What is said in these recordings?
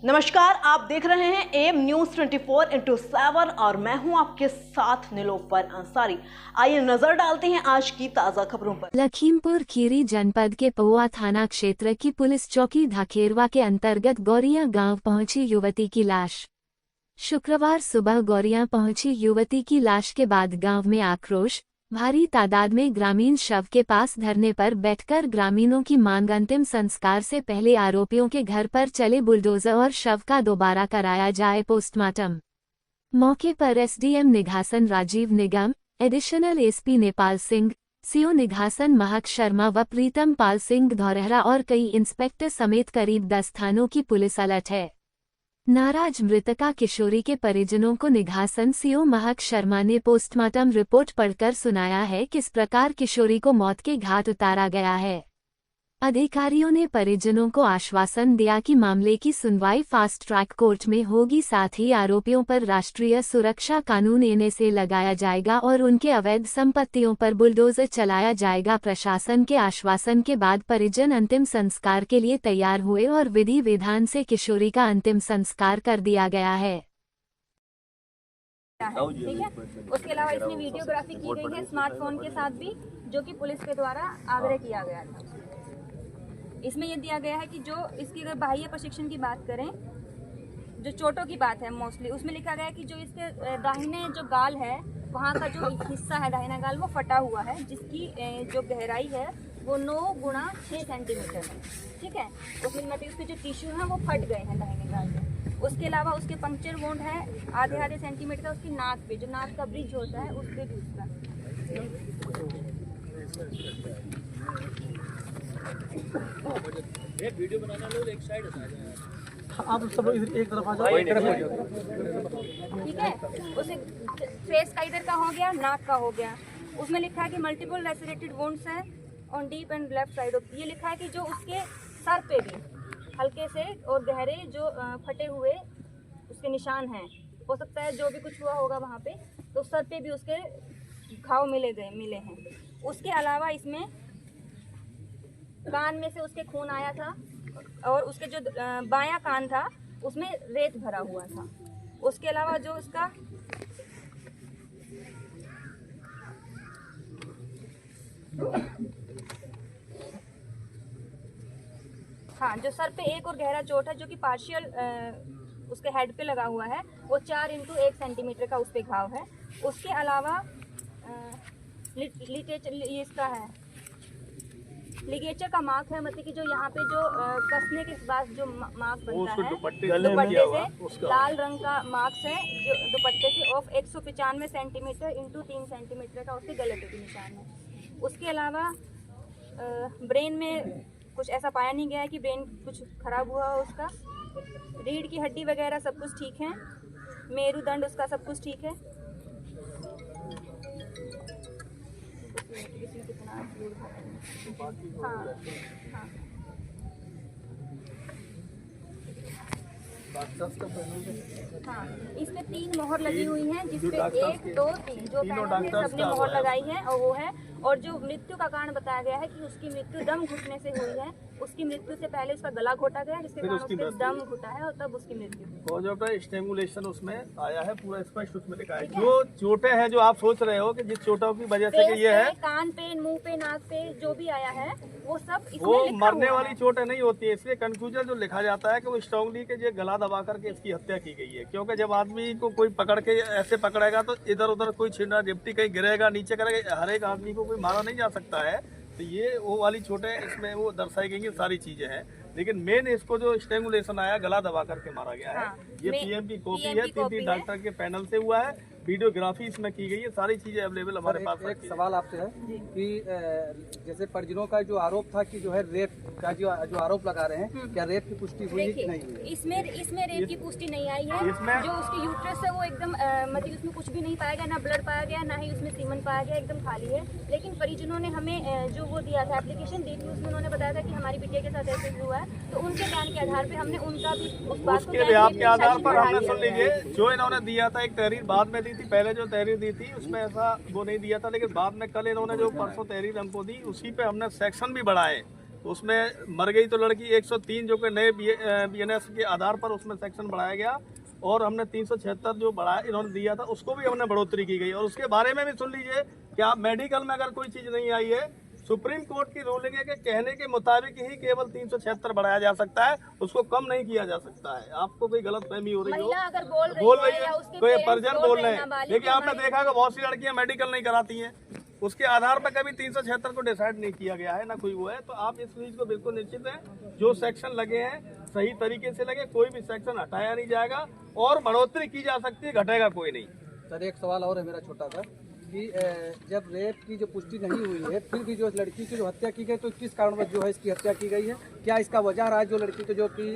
नमस्कार, आप देख रहे हैं एम न्यूज 24/7 और मैं हूं आपके साथ निलोफर अंसारी। आइए नजर डालते हैं आज की ताजा खबरों पर। लखीमपुर खीरी जनपद के पौआ थाना क्षेत्र की पुलिस चौकी धाखेरवा के अंतर्गत गौरिया गांव पहुंची युवती की लाश। शुक्रवार सुबह गौरिया पहुंची युवती की लाश के बाद गांव में आक्रोश। भारी तादाद में ग्रामीण शव के पास धरने पर बैठकर ग्रामीणों की मांग अंतिम संस्कार से पहले आरोपियों के घर पर चले बुलडोजर और शव का दोबारा कराया जाए पोस्टमार्टम। मौके पर SDM Nighasan Rajeev Nigam, additional SP Nepal Singh, CO Nighasan Mahak Sharma व प्रीतम पाल सिंह धौरहरा और कई इंस्पेक्टर समेत करीब 10 थानों की पुलिस अलर्ट है। नाराज मृतका किशोरी के परिजनों को निघासन सीओ महक शर्मा ने पोस्टमार्टम रिपोर्ट पढ़कर सुनाया है किस प्रकार किशोरी को मौत के घाट उतारा गया है। अधिकारियों ने परिजनों को आश्वासन दिया कि मामले की सुनवाई फास्ट ट्रैक कोर्ट में होगी, साथ ही आरोपियों पर राष्ट्रीय सुरक्षा कानून एनएसए लगाया जाएगा और उनके अवैध संपत्तियों पर बुलडोजर चलाया जाएगा। प्रशासन के आश्वासन के बाद परिजन अंतिम संस्कार के लिए तैयार हुए और विधि विधान से किशोरी का अंतिम संस्कार कर दिया गया है। ठीक है। उसके अलावा इसमें वीडियोग्राफी की गई है स्मार्टफोन के साथ भी, जो कि पुलिस के द्वारा आग्रह किया गया था। इसमें यह दिया गया है कि जो इसकी अगर बाह्य प्रशिक्षण की बात करें, जो चोटों की बात है मोस्टली, उसमें लिखा गया है कि जो इसके दाहिने जो गाल है वहाँ का जो हिस्सा है दाहिना गाल वो फटा हुआ है, जिसकी जो गहराई है वो 9 × 6 सेंटीमीटर है। ठीक है। उसमें मतलब उसके जो टिश्यू हैं वो फट गए हैं दाहिने गाल में। उसके अलावा उसके पंक्चर वुंड है आधे सेंटीमीटर का उसकी नाक पे, जो नाक का ब्रिज होता है उस पे भी उसका। वीडियो बनाना लोग एक साइड हटा जाए, आप सब एक तरफ आ जाओ। ठीक है। उसे फेस का इधर का हो गया, नाक का हो गया। उसमें लिखा है कि मल्टीपल लैसेरेटेड वुंड्स है on deep and left side of. ये लिखा है कि जो उसके सर पे भी हल्के से और गहरे जो फटे हुए उसके निशान हैं, हो सकता है जो भी कुछ हुआ होगा वहाँ पे, तो सर पे भी उसके घाव मिले हैं। उसके अलावा इसमें कान में से उसके खून आया था और उसके जो बायां कान था उसमें रेत भरा हुआ था। उसके अलावा जो उसका जो सर पे एक और गहरा चोट है, जो कि पार्शियल उसके हेड पे लगा हुआ है, वो 4 × 1 सेंटीमीटर का उस पे घाव है। उसके अलावा इसका है लिगेचर का मार्क है, मतलब कि जो यहाँ पे जो कसने के बाद जो मार्क बनता है दुपट्टे से लाल रंग का मार्क्स है, जो दुपट्टे से ऑफ 195 सेंटीमीटर × 3 सेंटीमीटर का उसके गले पे निशान है। उसके अलावा ब्रेन में कुछ ऐसा पाया नहीं गया है कि ब्रेन कुछ खराब हुआ हो उसका। रीढ़ की हड्डी वगैरह सब कुछ ठीक है। मेरुदंड उसका सब कुछ ठीक है। इसमें 3 मोहर लगी हुई हैं, जिसपे 1, 2, 3 जो पैनल है सबने मोहर लगाई है और वो है। और जो मृत्यु का कारण बताया गया है कि उसकी मृत्यु दम घुटने से हुई है। उसकी मृत्यु से पहले उसका गला घोटा गया, जिसके कारण उसके दम घुटा है और तब उसकी मृत्यु हुई। कॉज ऑफ स्ट्रैंगुलेशन उसमें आया है, पूरा स्पष्ट उसमें लिखा है। जो चोटें हैं जो आप सोच रहे हो कि जिस चोटों की वजह से ये है, कान पे, मुंह पे, नाक पे जो भी आया है वो सब इसमें वो लिखा मरने हुआ वाली है। चोटें नहीं होती है। इसलिए कंफ्यूजन जो लिखा जाता है कि वो स्ट्रांगली के ये गला दबा करके इसकी हत्या की गई है। क्योंकि जब आदमी को कोई पकड़ के ऐसे पकड़ेगा तो इधर उधर कोई छिड़ना डिप्टी कहीं गिरेगा, नीचे करेगा, हर एक आदमी को कोई मारा नहीं जा सकता है। तो ये वो वाली चोटें इसमें वो दर्शाई गई सारी चीजें हैं। लेकिन मेन इसको जो स्ट्रैंगुलेशन आया, गला दबा करके मारा गया है। ये पीएम की कॉपी है, 3 डॉक्टर के पैनल से हुआ है। वीडियोग्राफी इसमें की गई है, सारी चीजें अवेलेबल हमारे पास। एक सवाल आपसे है कि जैसे परिजनों का जो आरोप था कि जो है रेप का जो आरोप लगा रहे हैं, क्या रेप की पुष्टि हुई कि नहीं हुई? इसमें रेप की पुष्टि नहीं आई है। जो उसकी यूट्रस है वो एकदम मतलब उसमें कुछ भी नहीं पाया गया, ना ब्लड पाया गया, ना ही उसमें सीमन पाया गया, एकदम खाली है। लेकिन परिजनों ने हमें जो वो दिया था, एप्लीकेशन दी थी, उसमें उन्होंने बताया था कि हमारी बिटिया के साथ ऐसे हुआ है, तो उनके बयान के आधार पे हमने उनका भी उस बात को बयान के आधार पर हमने सुन लीजिए। जो इन्होंने दिया था एक तहरीर बाद में दी थी, पहले जो तहरीर दी थी उसमें ऐसा वो नहीं दिया था, लेकिन बाद में कल इन्होंने जो परसों तहरीर हमको दी उसी पे हमने सेक्शन भी बढ़ाए तो उसमें मर गई तो लड़की 103 जो कि नए BNS के आधार पर उसमें सेक्शन बढ़ाया गया और हमने 376 जो बढ़ाया इन्होंने दिया था उसको भी हमने बढ़ोतरी की गई। और उसके बारे में भी सुन लीजिए कि आप मेडिकल में अगर कोई चीज़ नहीं आई है, सुप्रीम कोर्ट की रूलिंग है कि कहने के मुताबिक ही केवल 376 बढ़ाया जा सकता है, उसको कम नहीं किया जा सकता है। आपको कोई गलत फहमी हो रही हो, महिला अगर बोल रही या है उसके कोई parents परिजन बोल बोल रहे रहे हैं, हैं, नाबालिग लेकिन आपने हमारी- देखा कि बहुत सी लड़कियां मेडिकल नहीं कराती हैं, उसके आधार पर कभी 376 को डिसाइड नहीं किया गया है, ना कोई वो है। तो आप इस चीज को बिल्कुल निश्चित है, जो सेक्शन लगे हैं सही तरीके से लगे, कोई भी सेक्शन हटाया नहीं जाएगा और बढ़ोतरी की जा सकती है, घटेगा कोई नहीं। सर एक सवाल और है मेरा छोटा सा कि जब रेप की जो पुष्टि नहीं हुई है फिर भी जो इस लड़की की जो हत्या की गई तो किस कारणवश जो है इसकी हत्या की गई है? क्या इसका वजह रहा जो लड़की को जो कि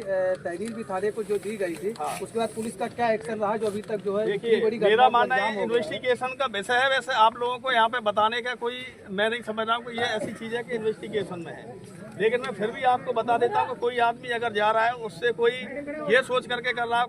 तहरीर भी थाने को जो दी गई थी उसके बाद पुलिस का क्या एक्शन रहा जो अभी तक जो है इतनी बड़ी देखिए, घटना मेरा को मानना अंजाम है हो गया? इन्वेस्टिगेशन का विषय है। वैसे आप लोगों को यहाँ पे बताने का कोई मैं नहीं समझ रहा हूँ कि ये ऐसी चीज है कि इन्वेस्टिगेशन में है, लेकिन मैं फिर भी आपको बता देता हूँ कि कोई आदमी अगर जा रहा है उससे कोई ये सोच करके कर रहा है